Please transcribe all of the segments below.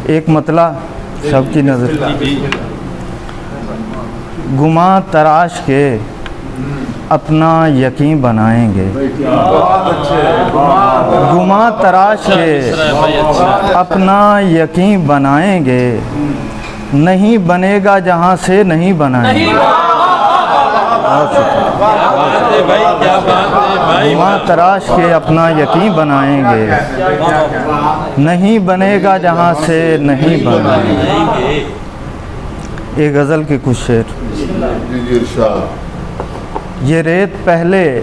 एक मतला सबकी नजर। गुमा तराश के अपना यकीन बनाएंगे, गुमा तराश के अपना यकीन बनाएंगे, नहीं बनेगा जहाँ से नहीं बनाएंगे। गुमा तराश के अपना यकीन बनाएंगे, नहीं बनेगा जहाँ से नहीं बनाएंगे। एक गज़ल के कुछ शेर। ये रेत पहले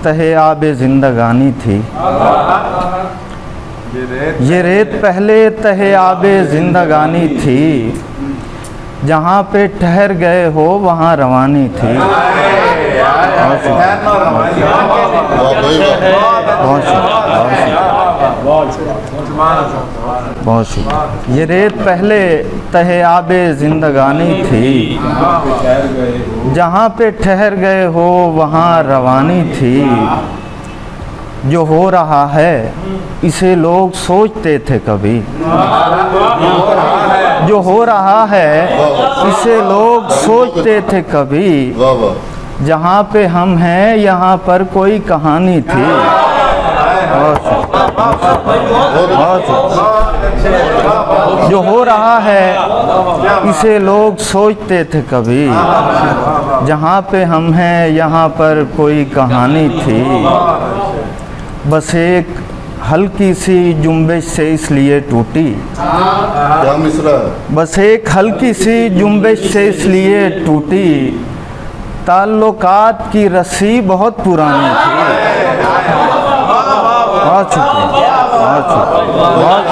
तहे आबे जिंदगानी थी, ये रेत पहले तहे आबे जिंदगानी थी, जहाँ पे ठहर गए हो वहाँ रवानी थी। बहुत शुक्रिया। ये रेत पहले तहे आबे जिंदगानी थी, जहाँ पे ठहर गए हो वहाँ रवानी थी। जो हो रहा है इसे लोग सोचते थे कभी, जो हो रहा है इसे लोग सोचते थे कभी, जहाँ पे हम हैं यहाँ पर कोई कहानी थी। जो हो रहा है इसे लोग सोचते थे कभी, जहाँ पे हम हैं यहाँ पर कोई कहानी थी। बस एक हल्की सी जुम्बिश से इसलिए टूटी, क्या मिसरा? बस एक हल्की सी जुम्बिश से इसलिए टूटी, ताल्लुकात की रस्सी बहुत पुरानी थी। बहुत शुक्रिया, बहुत शुक्रिया, बहुत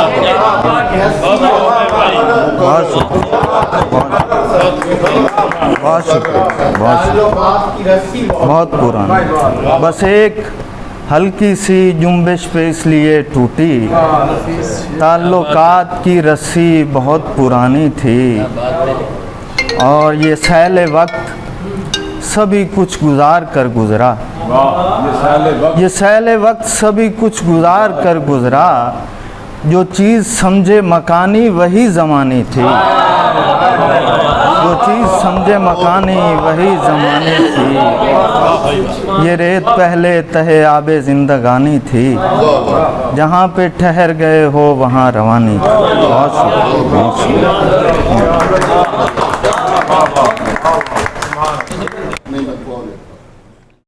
शुक्रिया, बहुत शुक्रिया, बहुत पुरानी। बस एक हल्की सी जुम्बिश पे इसलिए टूटी, ताल्लुकात की रस्सी बहुत पुरानी थी। और ये सैल वक्त सभी कुछ गुजार कर गुजरा, ये सैल वक्त सभी कुछ गुजार कर गुजरा, जो चीज़ समझे मकानी वही ज़मानी थी, जो चीज़ समझे मकानी वही ज़मानी थी। ये रेत पहले तहे आबे जिंदगानी थी, जहाँ पे ठहर गए हो वहाँ रवानी थी। बहुत शुक्रिया, बहुत शुक्रिया।